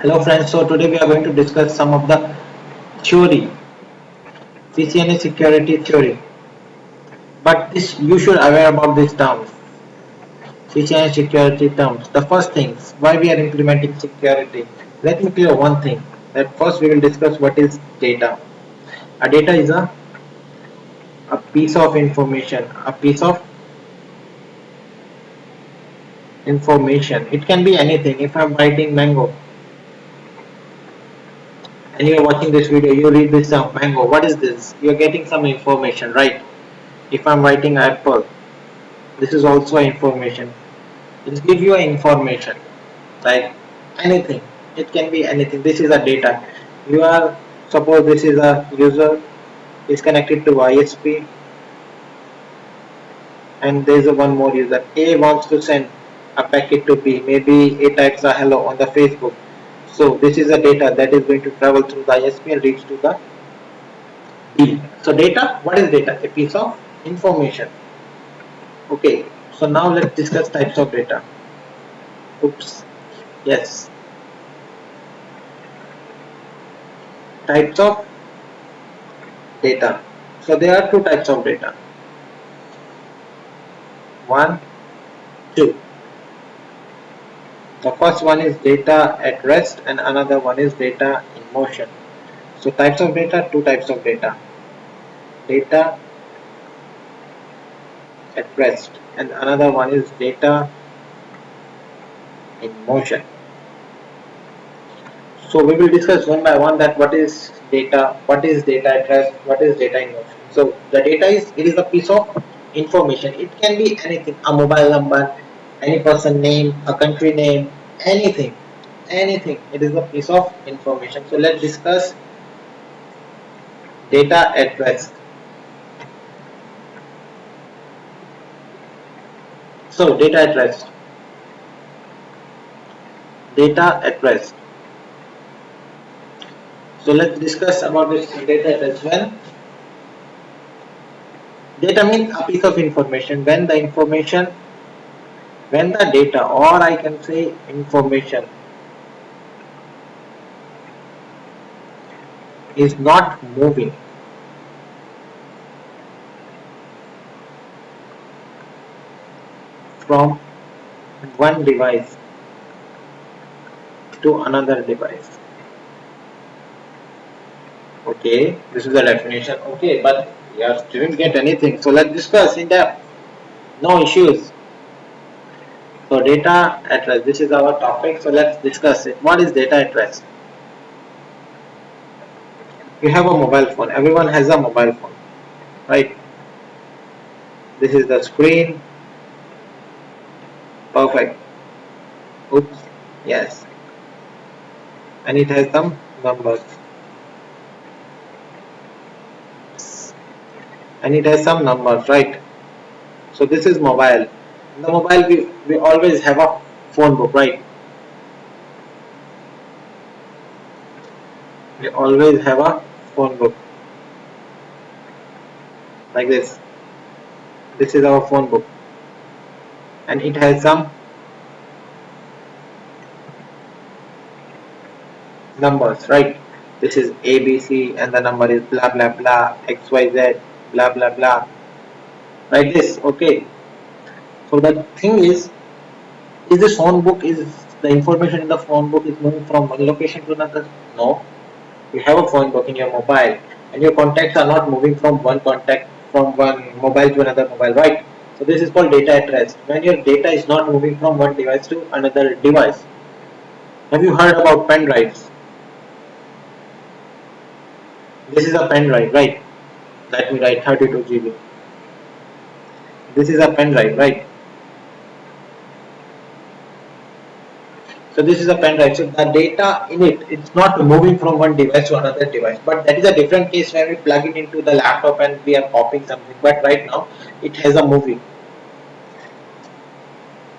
Hello friends, so today we are going to discuss some of the theory, CCNA security theory. But this you should aware about these terms, CCNA security terms. The first things, why we are implementing security. Let me clear one thing. That first we will discuss what is data. A data is a piece of information, a piece of information. It can be anything. If I'm writing mango and you're watching this video, you read this mango. What is this? You're getting some information, right? If I'm writing apple, this is also information. It gives you information like anything. It can be anything. This is a data. You are suppose this is a user is connected to ISP and there is a one more user. A wants to send a packet to B. Maybe A types a hello on the Facebook. So this is a data that is going to travel through the ISP and reach to the B. So data, what is data? A piece of information. Okay. So now let's discuss types of data. Oops. Yes. Types of data. So there are two types of data. One, two. The first one is data at rest and another one is data in motion. So types of data, two types of data. Data at rest and another one is data in motion. So we will discuss one by one that what is data at rest, what is data in motion. So the data is, it is a piece of information. It can be anything, a mobile number, any person name, a country name, anything, anything. It is a piece of information. So let's discuss data at rest. So data at rest. Data at rest. So let's discuss about this data at rest. When data means a piece of information, when the data, or I can say information, is not moving from one device to another device. Okay, this is the definition. Okay, but you didn't get anything. So let's discuss in depth. No issues. So data at rest. This is our topic. So let's discuss it. What is data at rest? You have a mobile phone. Everyone has a mobile phone, right? This is the screen. Perfect. Oops. Yes. And it has some numbers. And it has some numbers, right? So this is mobile. In the mobile we always have a phone book, right? We always have a phone book like this. This is our phone book and it has some numbers, right? This is ABC and the number is blah blah blah XYZ blah blah blah like this. Okay. So the thing is this phone book, is the information in the phone book is moving from one location to another? No. You have a phone book in your mobile and your contacts are not moving from one contact, from one mobile to another mobile, right? So this is called data at rest, when your data is not moving from one device to another device. Have you heard about pen drives? This is a pen drive, right? Let me write 32 GB. This is a pen drive, right? So this is a pen drive. So the data in it, it's not moving from one device to another device. But that is a different case when we plug it into the laptop and we are copying something. But right now, it has a movie.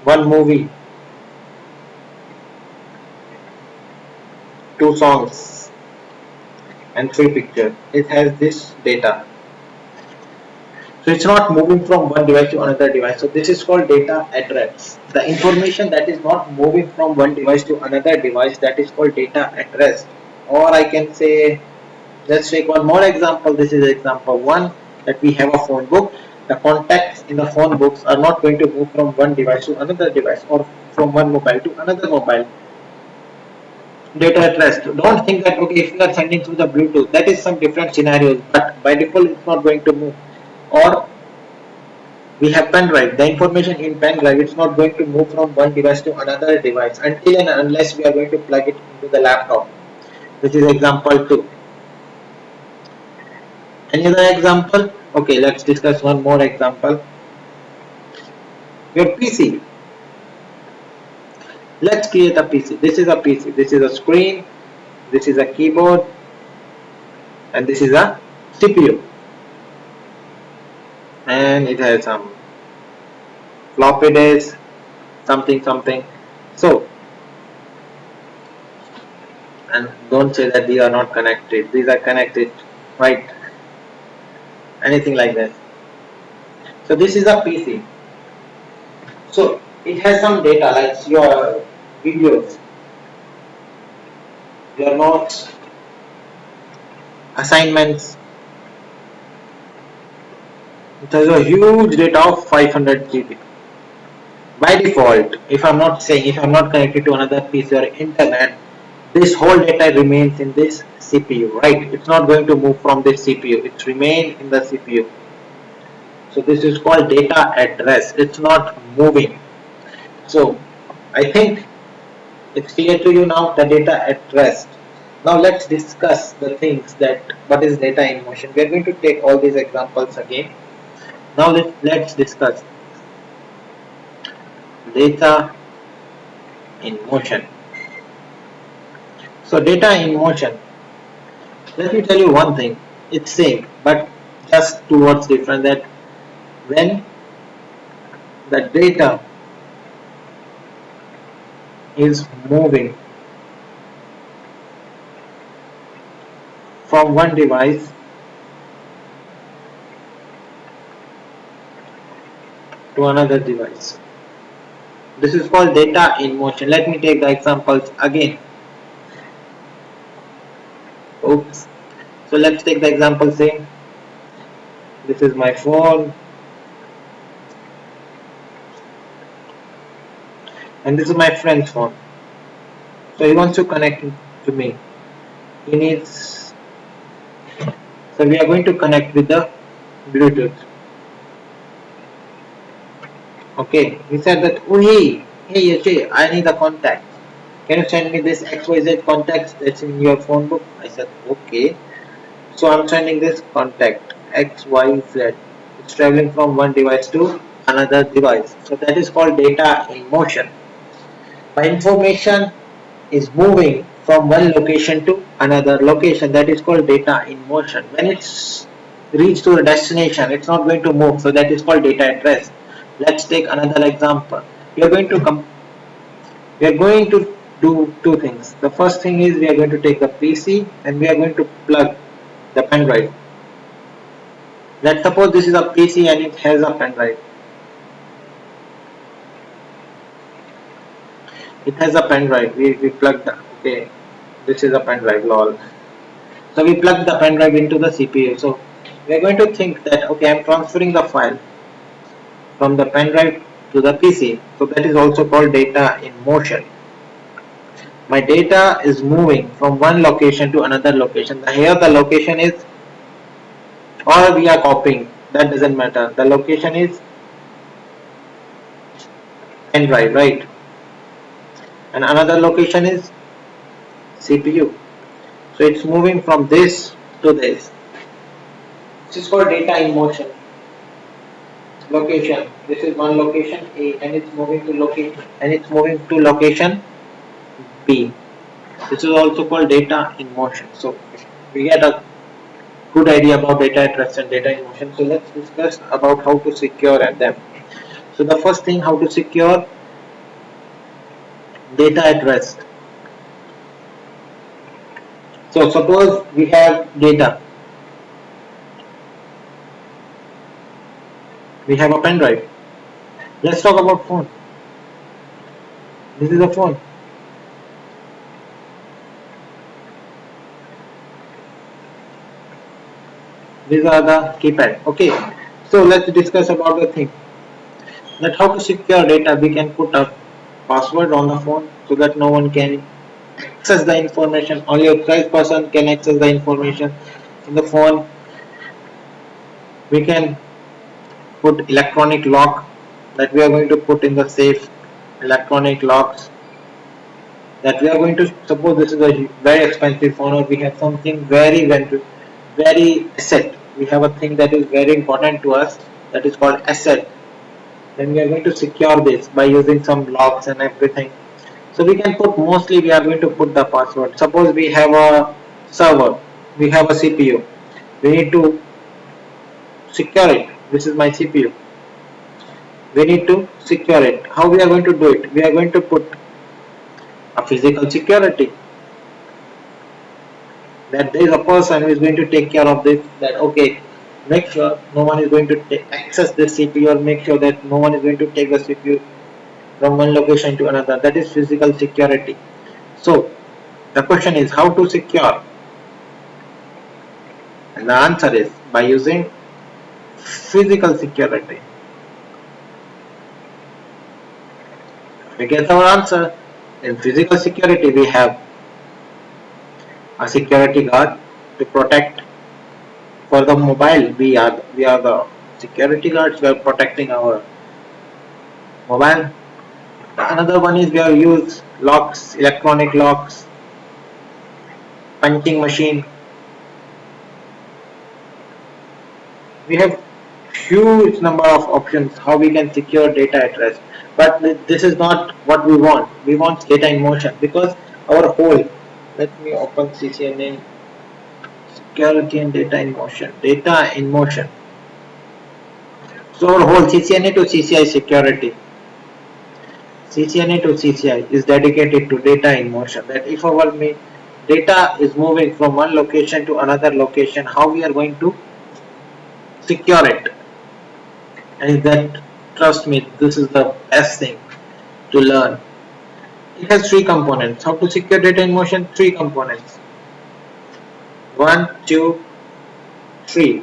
One movie, two songs, and three pictures. It has this data. So it's not moving from one device to another device. So this is called data at rest. The information that is not moving from one device to another device, that is called data at rest. Or I can say, let's take one more example. This is example one, that we have a phone book. The contacts in the phone books are not going to move from one device to another device, or from one mobile to another mobile. Data at rest. Don't think that okay, if you are sending through the Bluetooth, that is some different scenarios, but by default it's not going to move. Or we have pen drive. The information in pen drive, it's not going to move from one device to another device until and unless we are going to plug it into the laptop. This is example 2. Any other example? Okay, let's discuss one more example. Your PC. Let's create a PC. This is a PC. This is a screen. This is a keyboard. And this is a CPU. And it has some floppy disk, something something. So, and don't say that these are not connected. These are connected, right? Anything like that. So this is a PC. So it has some data like your videos, your notes, assignments. It has a huge data of 500 GB. By default, if I'm not connected to another PC or internet, this whole data remains in this CPU, right? It's not going to move from this CPU. It remains in the CPU. So this is called data at rest. It's not moving. So I think it's clear to you now, the data at rest. Now let's discuss the things that what is data in motion. We are going to take all these examples again. Now let's discuss data in motion. So data in motion. Let me tell you one thing. It's same, but just two words different. That when the data is moving from one device to another device. This is called data in motion. Let me take the examples again. Oops. So let's take the example same. This is my phone and this is my friend's phone. So he wants to connect to me. He needs, so we are going to connect with the Bluetooth. Okay, he said that, oh hey Yashi, I need a contact. Can you send me this XYZ contacts that's in your phone book? I said, okay. So I'm sending this contact XYZ. It's traveling from one device to another device. So that is called data in motion. My information is moving from one location to another location. That is called data in motion. When it's reached to a destination, it's not going to move. So that is called data at rest. Let's take another example. We are going to do two things. The first thing is we are going to take the PC and we are going to plug the pen drive. Let's suppose this is a PC and it has a pen drive. It has a pen drive. We plug the, okay, this is a pen drive, lol. So we plug the pen drive into the CPU. So we are going to think that okay, I'm transferring the file from the pen drive to the PC. So that is also called data in motion. My data is moving from one location to another location. Here the location is, or we are copying, that doesn't matter. The location is pen drive, right? And another location is CPU. So it's moving from this to this. This is called data in motion. Location. This is one location A and it's moving to location B. This is also called data in motion. So we get a good idea about data at rest and data in motion. So let's discuss about how to secure them. So the first thing, how to secure data at rest. So suppose we have data. We have a pen drive. Let's talk about phone. This is a phone. These are the keypad. Okay. So let's discuss about the thing that how to secure data. We can put a password on the phone so that no one can access the information. Only authorized person can access the information in the phone. We can put electronic lock that we are going to put in the safe. Electronic locks that we are going to suppose this is a very expensive phone, or we have something very asset. We have a thing that is very important to us, that is called asset. Then we are going to secure this by using some locks and everything. So we can put, mostly we are going to put the password. Suppose we have a server, we have a CPU, we need to secure it. This is my CPU, we need to secure it. How we are going to do it? We are going to put a physical security, that there is a person who is going to take care of this, that okay, make sure no one is going to access this CPU, or make sure that no one is going to take the CPU from one location to another. That is physical security. So the question is how to secure, and the answer is by using physical security. We get our answer. In physical security we have a security guard to protect. For the mobile, we are the security guards. We are protecting our mobile. Another one is we have used locks, electronic locks, punching machine. We have huge number of options how we can secure data at rest. But this is not what we want. We want data in motion, because our whole, let me open CCNA security and data in motion. Data in motion. So our whole CCNA to CCI security. CCNA to CCI is dedicated to data in motion. That if our data is moving from one location to another location, how we are going to secure it. And that, trust me, this is the best thing to learn. It has three components. How to secure data in motion? Three components. One, two, three.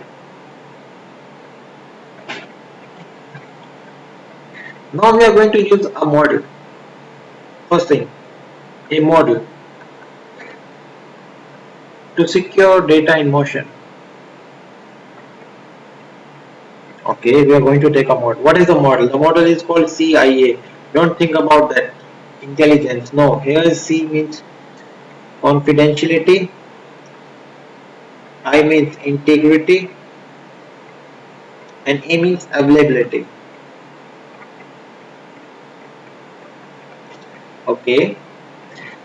Now we are going to use a model. First thing, a model to secure data in motion. Okay, we are going to take a model. What is the model? The model is called CIA. Don't think about that intelligence. No, here C means confidentiality, I means integrity, and A means availability. Okay,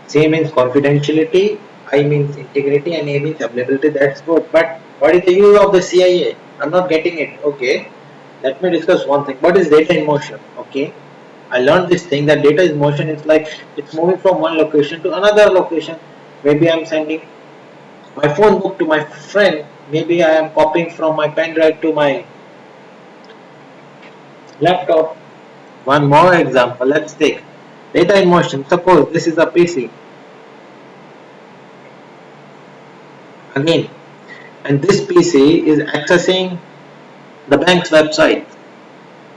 C means confidentiality, I means integrity, and A means availability. That's good. But what is the use of the CIA? I'm not getting it. Okay, let me discuss one thing. What is data in motion? Okay, I learned this thing that data in motion is like it's moving from one location to another location. Maybe I'm sending my phone book to my friend. Maybe I am copying from my pen drive to my laptop. One more example. Let's take data in motion. Suppose this is a PC again, and this PC is accessing the bank's website.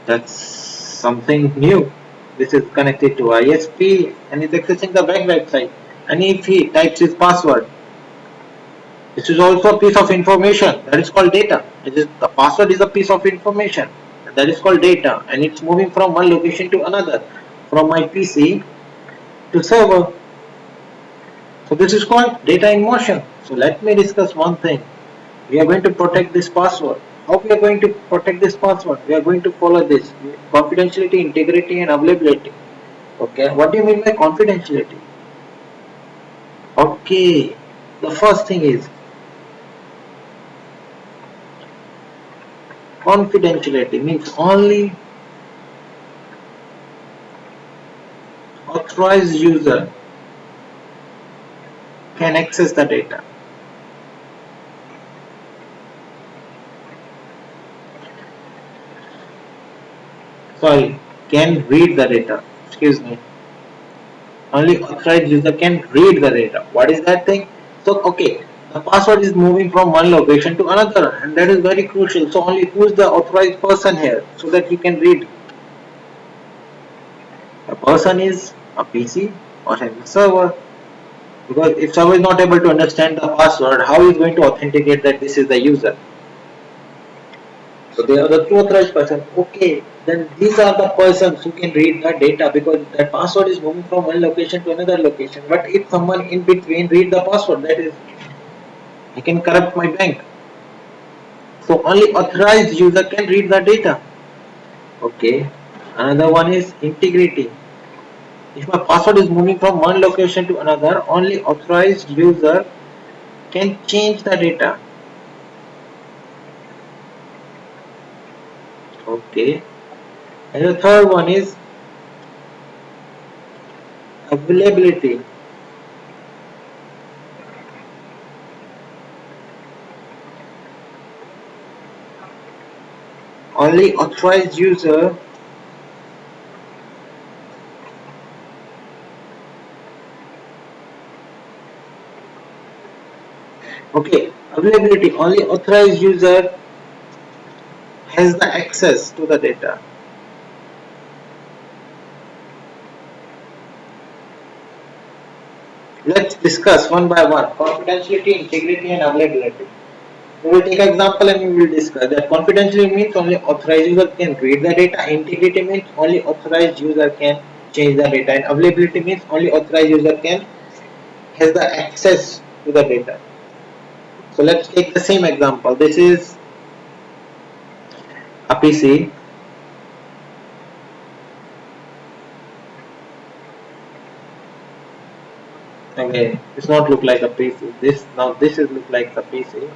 That's something new. This is connected to ISP and is accessing the bank website. And if he types his password, this is also a piece of information that is called data. The password is a piece of information that is called data, and it's moving from one location to another, from my PC to server. So this is called data in motion. So let me discuss one thing. We are going to protect this password. How we are going to protect this password? We are going to follow this confidentiality, integrity, and availability. Okay, what do you mean by confidentiality? Okay, the first thing is confidentiality means only authorized user can access the data. sorry, can read the data. Excuse me. Only authorized user can read the data. What is that thing? So okay, the password is moving from one location to another, and that is very crucial. So only who is the authorized person here, so that he can read. The person is a PC or a server. Because if server is not able to understand the password, how is going to authenticate that this is the user? So they are the two authorized person. Okay, then these are the persons who can read the data because that password is moving from one location to another location. But if someone in between read the password, that is, I can corrupt my bank. So only authorized user can read the data. Okay. Another one is integrity. If my password is moving from one location to another, only authorized user can change the data. Okay. And the third one is availability. Only authorized user. Okay, availability. Only authorized user has the access to the data. Let's discuss one by one. Confidentiality, integrity, and availability. We will take an example and we will discuss that. Confidentiality means only authorized user can read the data. Integrity means only authorized user can change the data. And availability means only authorized user can has the access to the data. So let's take the same example. This is a PC. Okay, it's not look like a PC. This is look like a PC.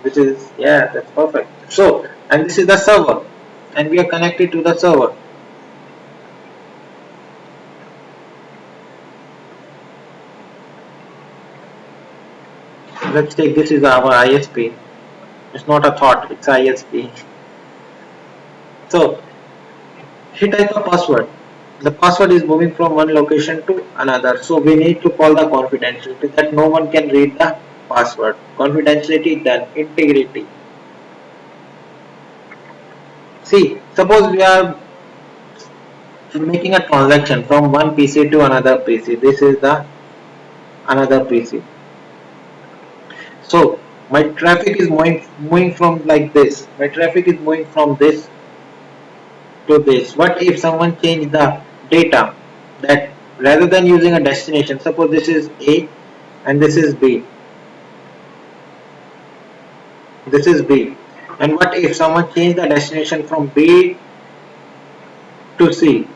This is, yeah, that's perfect. So, and this is the server, and we are connected to the server. Let's take this is our ISP. It's not a thought, it's ISP. So he type a password. The password is moving from one location to another. So we need to call the confidentiality that no one can read the password. Confidentiality done. Integrity. See, suppose we are making a transaction from one PC to another PC. This is the another PC. So my traffic is moving from like this. My traffic is moving from this to this. What if someone change the data that rather than using a destination, suppose this is A and this is B. This is B. And what if someone change the destination from B to C?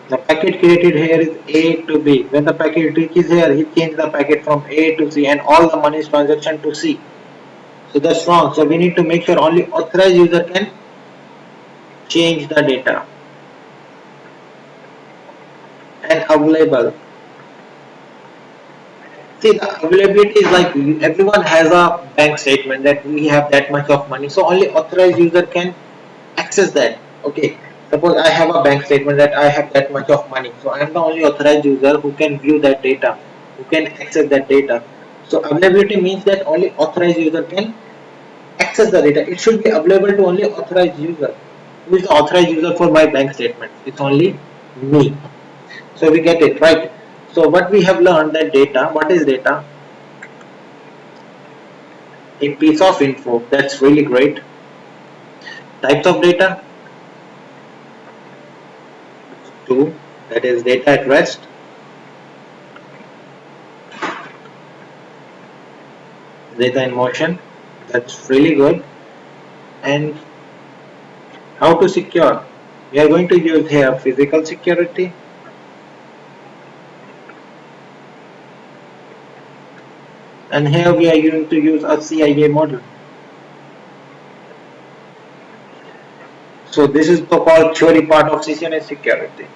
The packet created here is A to B. When the packet reaches here, he changed the packet from A to C and all the money is transaction to C. So that's wrong. So we need to make sure only authorized user can change the data and available. See, the availability is like everyone has a bank statement that we have that much of money. So only authorized user can access that. Okay. Suppose I have a bank statement that I have that much of money. So I am the only authorized user who can view that data, who can access that data. So availability means that only authorized user can access the data. It should be available to only authorized user. Who is the authorized user for my bank statement? It's only me. So we get it right. So what we have learned that data, what is data? A piece of info. That's really great. Types of data, two, that is data at rest. Data in motion, that's really good. And how to secure? We are going to use here physical security, and here we are going to use a CIA model. So this is the called theory part of CCNA security.